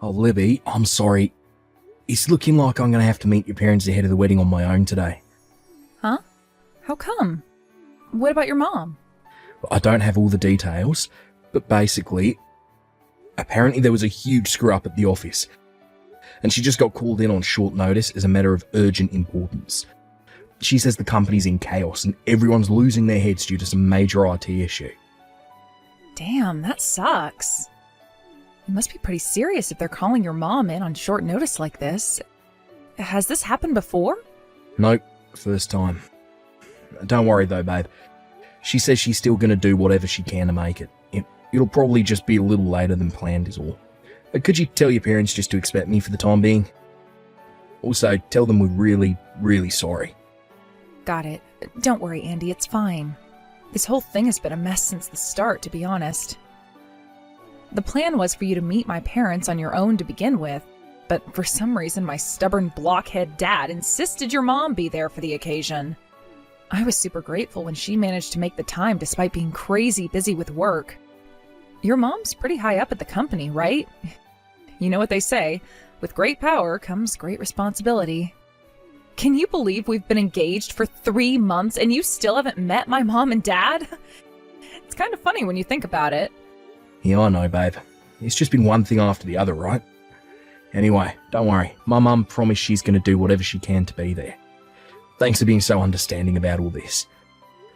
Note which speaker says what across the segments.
Speaker 1: Oh, Libby, I'm sorry. It's looking like I'm going to have to meet your parents ahead of the wedding on my own today.
Speaker 2: Huh? How come? What about your mom?
Speaker 1: I don't have all the details, but basically, apparently there was a huge screw-up at the office, and she just got called in on short notice as a matter of urgent importance. She says the company's in chaos and everyone's losing their heads due to some major IT issue.
Speaker 2: Damn, that sucks. It must be pretty serious if they're calling your mom in on short notice like this. Has this happened before?
Speaker 1: Nope, first time. Don't worry though, babe. She says she's still going to do whatever she can to make it. It'll probably just be a little later than planned is all. Could you tell your parents just to expect me for the time being? Also, tell them we're really, really sorry.
Speaker 2: Got it. Don't worry, Andy, it's fine. This whole thing has been a mess since the start, to be honest. The plan was for you to meet my parents on your own to begin with, but for some reason my stubborn blockhead dad insisted your mom be there for the occasion. I was super grateful when she managed to make the time despite being crazy busy with work. Your mom's pretty high up at the company, right? You know what they say, with great power comes great responsibility. Can you believe we've been engaged for 3 months and you still haven't met my mom and dad? It's kind of funny when you think about it.
Speaker 1: Yeah, I know, babe. It's just been one thing after the other, right? Anyway, don't worry. My mum promised she's going to do whatever she can to be there. Thanks for being so understanding about all this.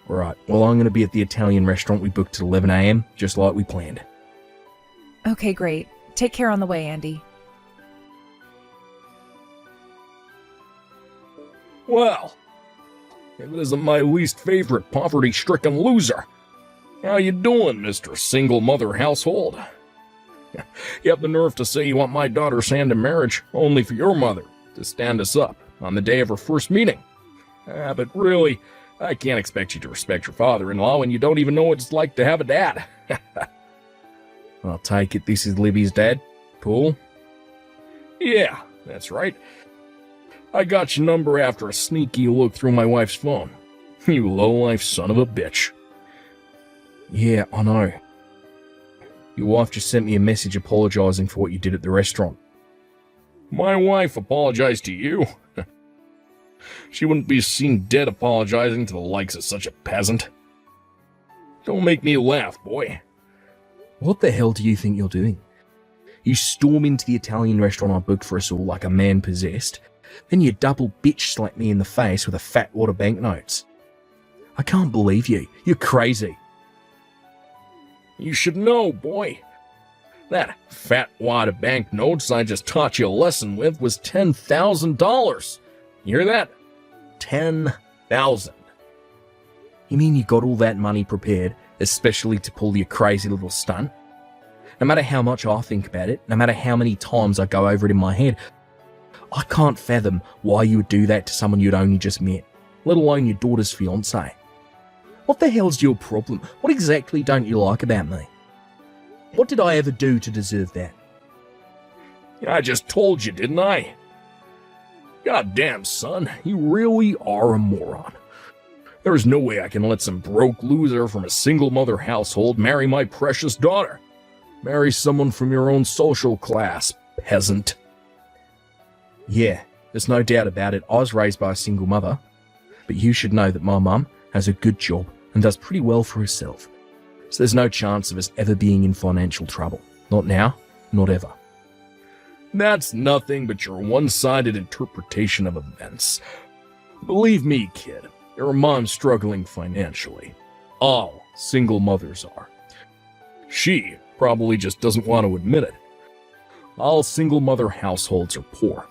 Speaker 1: Alright, well I'm going to be at the Italian restaurant we booked at 11 AM, just like we planned.
Speaker 2: Okay, great. Take care on the way, Andy.
Speaker 3: Well, if it isn't my least favorite poverty-stricken loser. How you doing, Mr. Single Mother Household? You have the nerve to say you want my daughter's hand in marriage only for your mother to stand us up on the day of her first meeting. But really, I can't expect you to respect your father-in-law when you don't even know what it's like to have a dad.
Speaker 1: I'll take it this is Libby's dad. Cool.
Speaker 3: Yeah, that's right. I got your number after a sneaky look through my wife's phone. You low-life son of a bitch.
Speaker 1: Yeah, I know. Your wife just sent me a message apologizing for what you did at the restaurant.
Speaker 3: My wife apologized to you? She wouldn't be seen dead apologizing to the likes of such a peasant. Don't make me laugh, boy.
Speaker 1: What the hell do you think you're doing? You storm into the Italian restaurant I booked for us all like a man possessed, then you double bitch slap me in the face with a fat wad of banknotes. I can't believe you. You're crazy.
Speaker 3: You should know, boy. That fat wad of banknotes I just taught you a lesson with was $10,000. You hear that? 10,000.
Speaker 1: You mean you got all that money prepared, especially to pull your crazy little stunt? No matter how much I think about it, no matter how many times I go over it in my head, I can't fathom why you would do that to someone you'd only just met, let alone your daughter's fiancé. What the hell's your problem? What exactly don't you like about me? What did I ever do to deserve that?
Speaker 3: I just told you, didn't I? Goddamn, son, you really are a moron. There's no way I can let some broke loser from a single mother household marry my precious daughter. Marry someone from your own social class, peasant.
Speaker 1: Yeah, there's no doubt about it. I was raised by a single mother. But you should know that my mum has a good job and does pretty well for herself. So there's no chance of us ever being in financial trouble. Not now, not ever.
Speaker 3: That's nothing but your one-sided interpretation of events. Believe me, kid, your mom's struggling financially. All single mothers are. She probably just doesn't want to admit it. All single mother households are poor.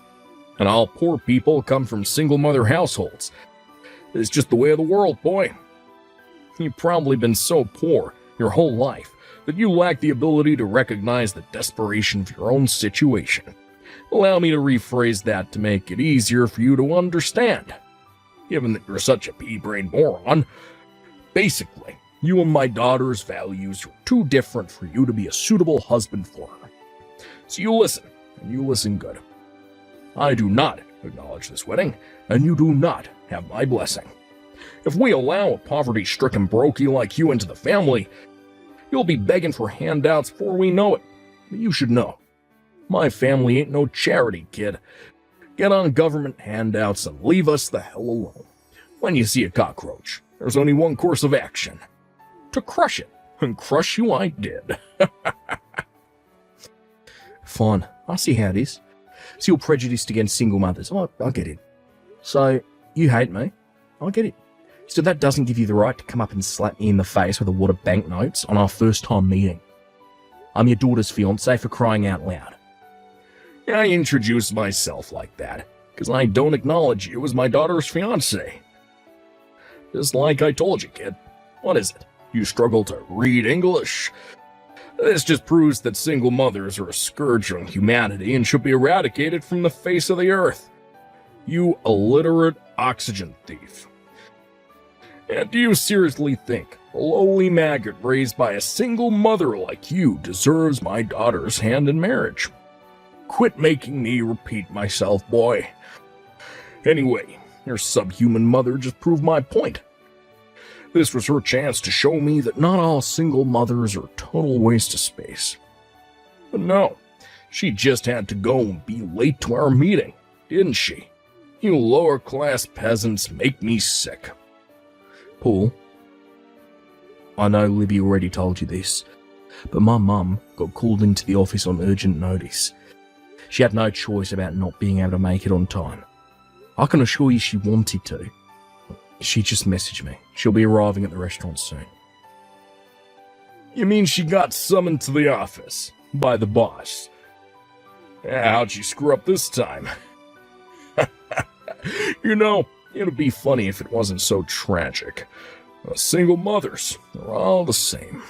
Speaker 3: And all poor people come from single mother households. It's just the way of the world, boy. You've probably been so poor your whole life that you lack the ability to recognize the desperation of your own situation. Allow me to rephrase that to make it easier for you to understand. Given that you're such a pea-brained moron, basically, you and my daughter's values are too different for you to be a suitable husband for her. So you listen, and you listen good. I do not acknowledge this wedding, and you do not have my blessing. If we allow a poverty-stricken brokey like you into the family, you'll be begging for handouts before we know it. But you should know, My family ain't no charity, kid. Get on government handouts and leave us the hell alone. When you see a cockroach, there's only one course of action. To crush it. And crush you I did.
Speaker 1: Fine, I see how it is. So you're prejudiced against single mothers. I get it. So, you hate me. I get it. So that doesn't give you the right to come up and slap me in the face with a wad of banknotes on our first time meeting. I'm your daughter's fiancé, for crying out loud.
Speaker 3: I introduced myself like that, because I don't acknowledge you as my daughter's fiancé. Just like I told you, kid. What is it? You struggle to read English? This just proves that single mothers are a scourge on humanity and should be eradicated from the face of the earth. You illiterate oxygen thief. And do you seriously think a lowly maggot raised by a single mother like you deserves my daughter's hand in marriage? Quit making me repeat myself, boy. Anyway, your subhuman mother just proved my point. This was her chance to show me that not all single mothers are a total waste of space. But no, she just had to go and be late to our meeting, didn't she? You lower-class peasants make me sick.
Speaker 1: Paul, I know Libby already told you this, but my mum got called into the office on urgent notice. She had no choice about not being able to make it on time. I can assure you she wanted to. She just messaged me. She'll be arriving at the restaurant soon.
Speaker 3: You mean she got summoned to the office by the boss? How'd she screw up this time? You know, it'd be funny if it wasn't so tragic. Single mothers, they're all the same.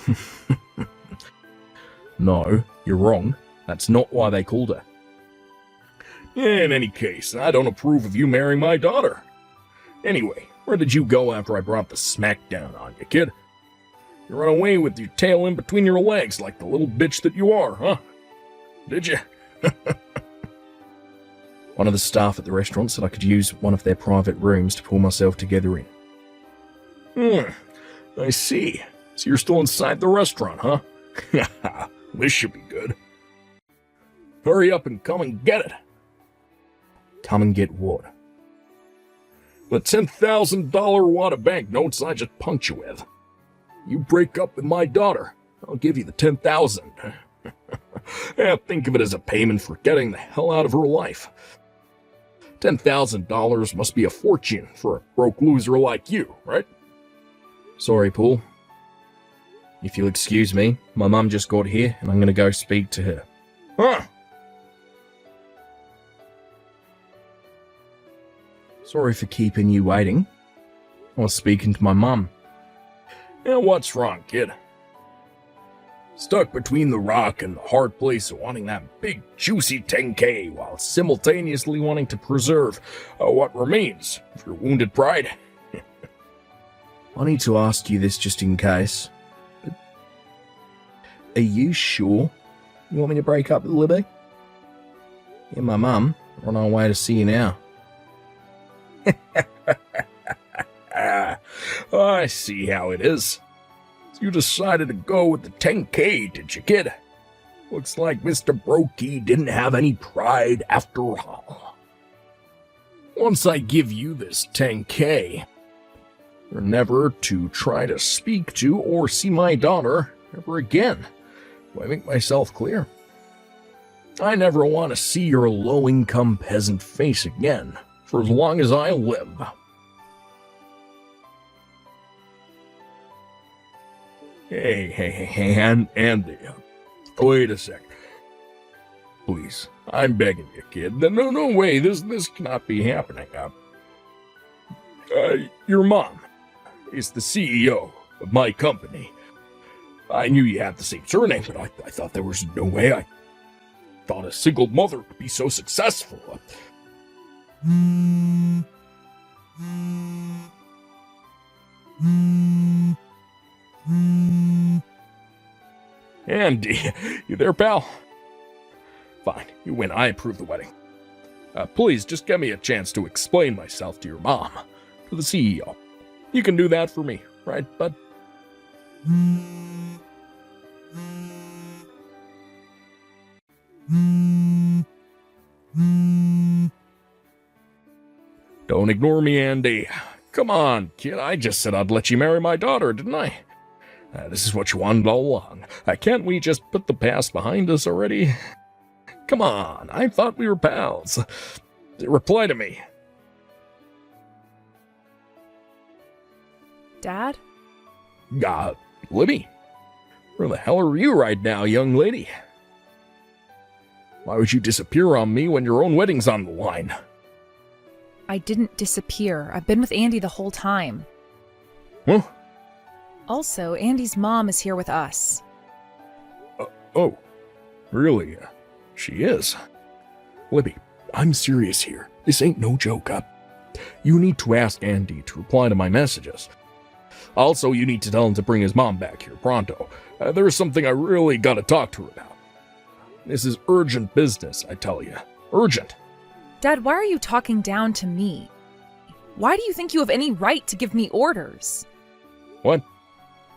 Speaker 1: No, you're wrong. That's not why they called her.
Speaker 3: In any case, I don't approve of you marrying my daughter. Anyway, where did you go after I brought the smackdown on you, kid? You ran away with your tail in between your legs like the little bitch that you are, huh? Did you?
Speaker 1: One of the staff at the restaurant said I could use one of their private rooms to pull myself together in.
Speaker 3: I see. So you're still inside the restaurant, huh? This should be good. Hurry up and come and get it.
Speaker 1: Come and get what?
Speaker 3: The $10,000 wad of banknotes I just punked you with. You break up with my daughter, I'll give you the $10,000. Yeah, think of it as a payment for getting the hell out of her life. $10,000 must be a fortune for a broke loser like you, right?
Speaker 1: Sorry, Paul. If you'll excuse me, my mum just got here and I'm going to go speak to her.
Speaker 3: Huh?
Speaker 1: Sorry for keeping you waiting. I was speaking to my mum.
Speaker 3: Yeah, what's wrong, kid? Stuck between the rock and the hard place of wanting that big, juicy 10K while simultaneously wanting to preserve what remains of your wounded pride?
Speaker 1: I need to ask you this just in case. But are you sure you want me to break up with Libby? Yeah, my mum. We're on our way to see you now.
Speaker 3: I see how it is. You decided to go with the 10K, did you, kid? Looks like Mr. Brokey didn't have any pride after all. Once I give you this 10K, you're never to try to speak to or see my daughter ever again. Do I make myself clear? I never want to see your low-income peasant face again for as long as I live. Hey, Andy, wait a sec. Please, I'm begging you, kid. No way, this cannot be happening. Your mom is the CEO of my company. I knew you had the same surname, but I thought there was no way. I thought a single mother could be so successful. Andy, you there, pal? Fine, you win. I approve the wedding. Please, just give me a chance to explain myself to your mom, to the CEO. You can do that for me, right, bud? Andy, Don't ignore me, Andy. Come on, kid. I just said I'd let you marry my daughter, didn't I? This is what you wanted all along. Can't we just put the past behind us already? Come on, I thought we were pals. Reply to me.
Speaker 2: Dad?
Speaker 3: Libby? Where the hell are you right now, young lady? Why would you disappear on me when your own wedding's on the line?
Speaker 2: I didn't disappear. I've been with Andy the whole time.
Speaker 3: Huh?
Speaker 2: Also, Andy's mom is here with us.
Speaker 3: Oh, really? She is? Libby, I'm serious here. This ain't no joke. You need to ask Andy to reply to my messages. Also, you need to tell him to bring his mom back here pronto. There's something I really gotta talk to her about. This is urgent business, I tell you. Urgent.
Speaker 2: Dad, why are you talking down to me? Why do you think you have any right to give me orders?
Speaker 3: What?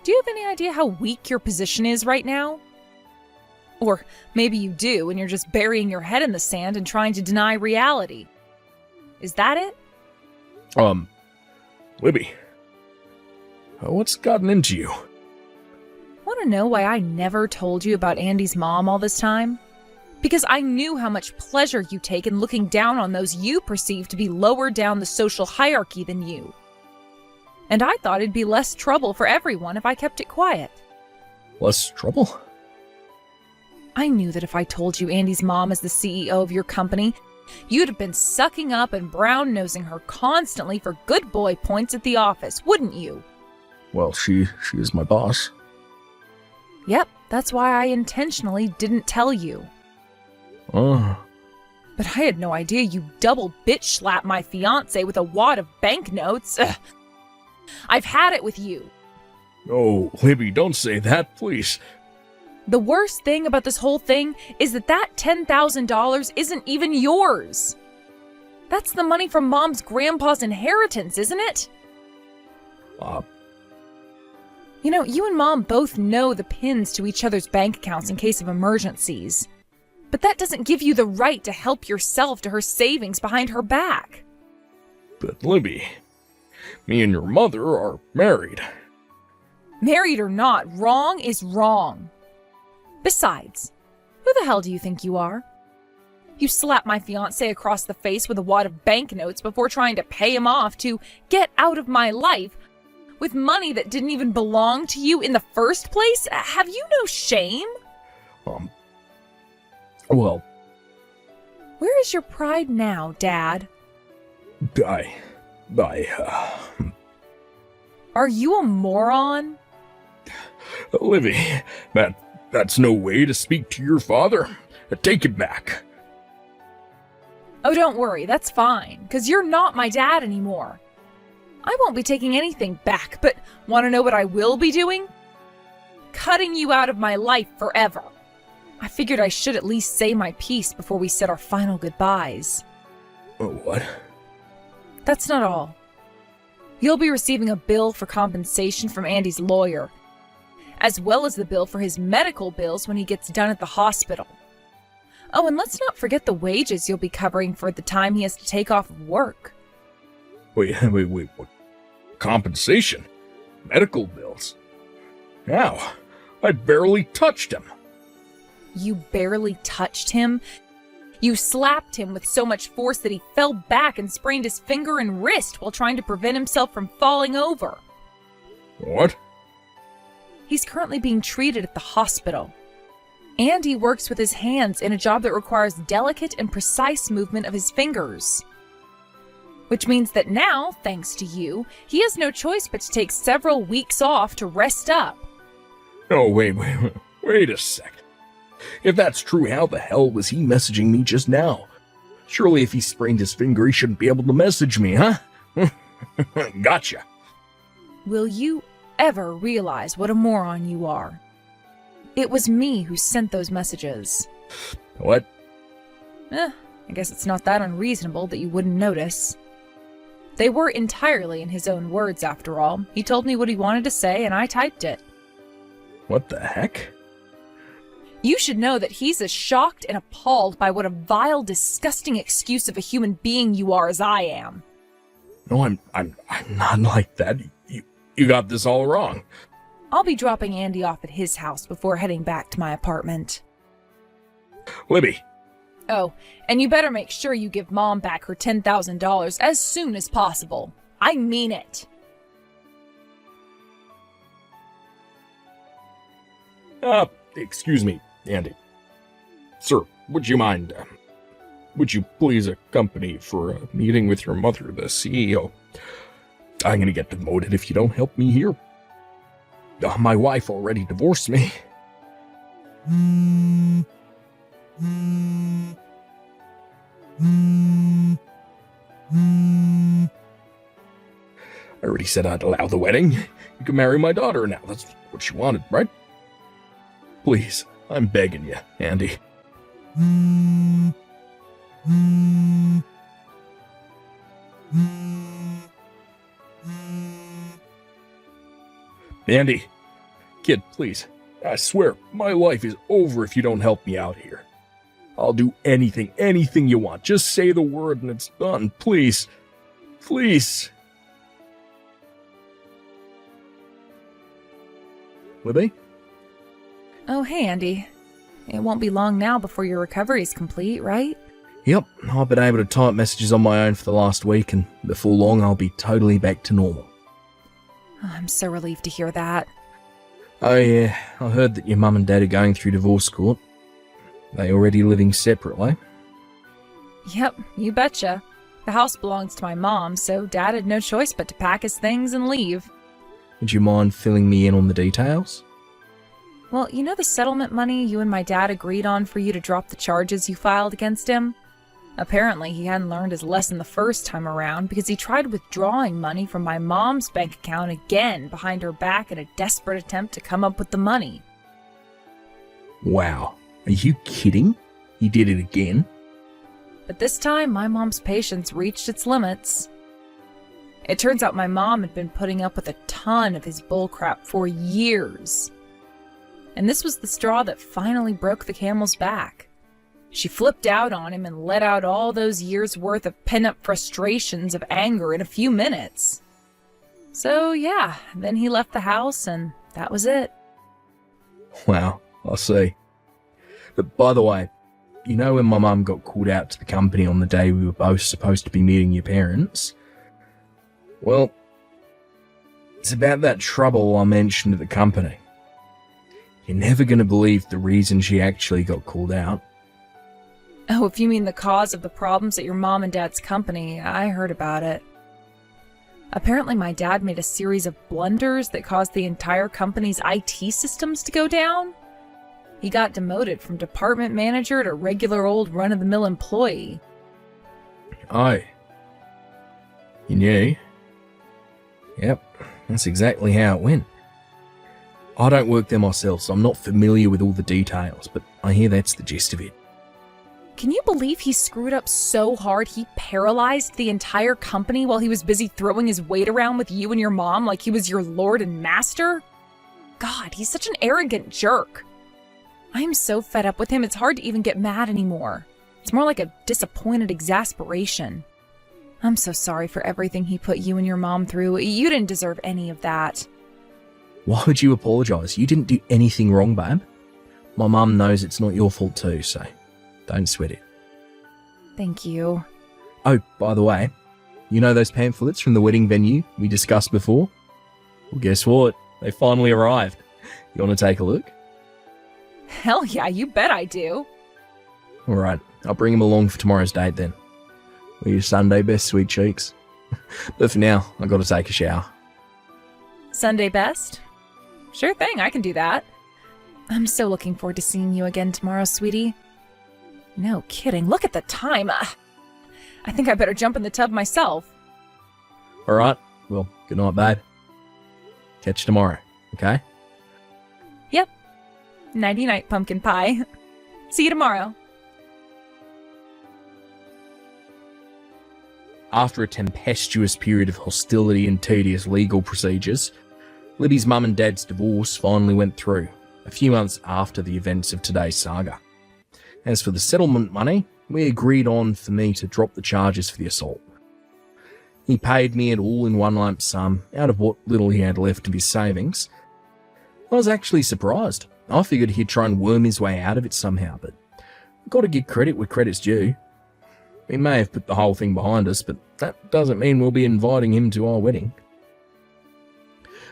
Speaker 2: Do you have any idea how weak your position is right now? Or maybe you do, and you're just burying your head in the sand and trying to deny reality. Is that it?
Speaker 3: Libby. What's gotten into you?
Speaker 2: Want to know why I never told you about Andy's mom all this time? Because I knew how much pleasure you take in looking down on those you perceive to be lower down the social hierarchy than you. And I thought it'd be less trouble for everyone if I kept it quiet.
Speaker 3: Less trouble?
Speaker 2: I knew that if I told you Andy's mom is the CEO of your company, you'd have been sucking up and brown-nosing her constantly for good boy points at the office, wouldn't you?
Speaker 3: Well, she is my boss.
Speaker 2: Yep, that's why I intentionally didn't tell you.
Speaker 3: Oh.
Speaker 2: But I had no idea you double bitch-slapped my fiancé with a wad of banknotes. Ugh. I've had it with you.
Speaker 3: Oh, Libby, don't say that, please.
Speaker 2: The worst thing about this whole thing is that $10,000 isn't even yours. That's the money from Mom's grandpa's inheritance, isn't it? You know, you and Mom both know the pins to each other's bank accounts in case of emergencies. But that doesn't give you the right to help yourself to her savings behind her back.
Speaker 3: But Libby, me and your mother are married.
Speaker 2: Married or not, wrong is wrong. Besides, who the hell do you think you are? You slapped my fiancé across the face with a wad of banknotes before trying to pay him off to get out of my life with money that didn't even belong to you in the first place? Have you no shame?
Speaker 3: Well...
Speaker 2: Where is your pride now, Dad? Are you a moron?
Speaker 3: Livy, that's no way to speak to your father. Take it back.
Speaker 2: Oh, don't worry, that's fine, because you're not my dad anymore. I won't be taking anything back, but want to know what I will be doing? Cutting you out of my life forever. I figured I should at least say my piece before we said our final goodbyes.
Speaker 3: Oh, what?
Speaker 2: That's not all. You'll be receiving a bill for compensation from Andy's lawyer, as well as the bill for his medical bills when he gets done at the hospital. Oh, and let's not forget the wages you'll be covering for the time he has to take off of work.
Speaker 3: Wait, what? Compensation? Medical bills? How? I barely touched him.
Speaker 2: You barely touched him? You slapped him with so much force that he fell back and sprained his finger and wrist while trying to prevent himself from falling over.
Speaker 3: What?
Speaker 2: He's currently being treated at the hospital. Andy works with his hands in a job that requires delicate and precise movement of his fingers. Which means that now, thanks to you, he has no choice but to take several weeks off to rest up.
Speaker 3: Oh, wait a sec. If that's true, how the hell was he messaging me just now? Surely if he sprained his finger, he shouldn't be able to message me, huh? Gotcha.
Speaker 2: Will you ever realize what a moron you are? It was me who sent those messages.
Speaker 3: What?
Speaker 2: I guess it's not that unreasonable that you wouldn't notice. They were entirely in his own words, after all. He told me what he wanted to say, and I typed it.
Speaker 3: What the heck?
Speaker 2: You should know that he's as shocked and appalled by what a vile, disgusting excuse of a human being you are as I am.
Speaker 3: No, I'm not like that. You got this all wrong.
Speaker 2: I'll be dropping Andy off at his house before heading back to my apartment.
Speaker 3: Libby.
Speaker 2: Oh, and you better make sure you give Mom back her $10,000 as soon as possible. I mean it.
Speaker 3: Excuse me, Andy. Sir, would you mind, would you please accompany for a meeting with your mother, the CEO? I'm gonna get demoted if you don't help me here. My wife already divorced me. I already said I'd allow the wedding. You can marry my daughter now. That's what you wanted, right? Please, I'm begging you, Andy. Andy, kid, please. I swear, my life is over if you don't help me out here. I'll do anything you want. Just say the word and it's done. Please. Please. Libby?
Speaker 2: Oh, hey, Andy. It won't be long now before your recovery is complete, right?
Speaker 1: Yep, I've been able to type messages on my own for the last week, and before long I'll be totally back to normal.
Speaker 2: Oh, I'm so relieved to hear that.
Speaker 1: Oh yeah, I heard that your mum and dad are going through divorce court. They already living separately?
Speaker 2: Yep, you betcha. The house belongs to my mom, so Dad had no choice but to pack his things and leave.
Speaker 1: Would you mind filling me in on the details?
Speaker 2: Well, you know the settlement money you and my dad agreed on for you to drop the charges you filed against him? Apparently, he hadn't learned his lesson the first time around because he tried withdrawing money from my mom's bank account again behind her back in a desperate attempt to come up with the money.
Speaker 1: Wow, are you kidding? He did it again?
Speaker 2: But this time, my mom's patience reached its limits. It turns out my mom had been putting up with a ton of his bullcrap for years. And this was the straw that finally broke the camel's back. She flipped out on him and let out all those years' worth of pent-up frustrations of anger in a few minutes. So yeah, then he left the house and that was it.
Speaker 1: Wow, I see. But by the way, you know when my mum got called out to the company on the day we were both supposed to be meeting your parents? Well, it's about that trouble I mentioned at the company. You're never going to believe the reason she actually got called out.
Speaker 2: Oh, if you mean the cause of the problems at your mom and dad's company, I heard about it. Apparently my dad made a series of blunders that caused the entire company's IT systems to go down. He got demoted from department manager to regular old run-of-the-mill employee.
Speaker 1: Oh. You knew? Yep, that's exactly how it went. I don't work there myself, so I'm not familiar with all the details, but I hear that's the gist of it.
Speaker 2: Can you believe he screwed up so hard he paralyzed the entire company while he was busy throwing his weight around with you and your mom like he was your lord and master? God, he's such an arrogant jerk. I'm so fed up with him, it's hard to even get mad anymore. It's more like a disappointed exasperation. I'm so sorry for everything he put you and your mom through. You didn't deserve any of that.
Speaker 1: Why would you apologise? You didn't do anything wrong, babe. My mum knows it's not your fault too, so don't sweat it.
Speaker 2: Thank you.
Speaker 1: Oh, by the way, you know those pamphlets from the wedding venue we discussed before? Well, guess what? They finally arrived. You want to take a look?
Speaker 2: Hell yeah, you bet I do.
Speaker 1: Alright, I'll bring him along for tomorrow's date then. We're your Sunday best, sweet cheeks. But for now, I've got to take a shower.
Speaker 2: Sunday best? Sure thing, I can do that. I'm so looking forward to seeing you again tomorrow, sweetie. No kidding, look at the time. I think I better jump in the tub myself.
Speaker 1: Alright, well, good night, babe. Catch you tomorrow, okay?
Speaker 2: Yep. Nighty-night, pumpkin pie. See you tomorrow.
Speaker 1: After a tempestuous period of hostility and tedious legal procedures, Libby's mum and dad's divorce finally went through, a few months after the events of today's saga. As for the settlement money, we agreed on for me to drop the charges for the assault. He paid me it all in one lump sum out of what little he had left of his savings. I was actually surprised. I figured he'd try and worm his way out of it somehow, but I've got to give credit where credit's due. We may have put the whole thing behind us, but that doesn't mean we'll be inviting him to our wedding.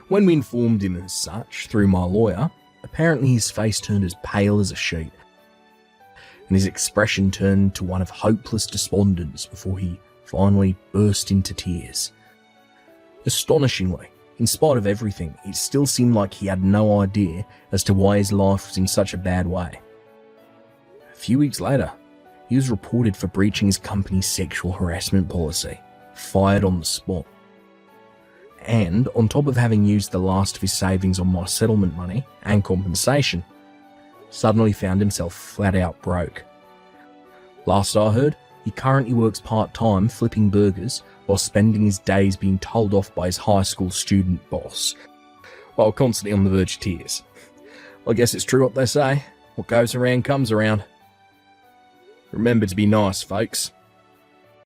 Speaker 1: When we informed him as such through my lawyer, apparently his face turned as pale as a sheet, and his expression turned to one of hopeless despondence before he finally burst into tears. Astonishingly, in spite of everything, it still seemed like he had no idea as to why his life was in such a bad way. A few weeks later, he was reported for breaching his company's sexual harassment policy, fired on the spot. And on top of having used the last of his savings on my settlement money and compensation, suddenly found himself flat out broke. Last I heard, he currently works part-time flipping burgers while spending his days being told off by his high school student boss, while constantly on the verge of tears. I guess it's true what they say, what goes around comes around. Remember to be nice, folks.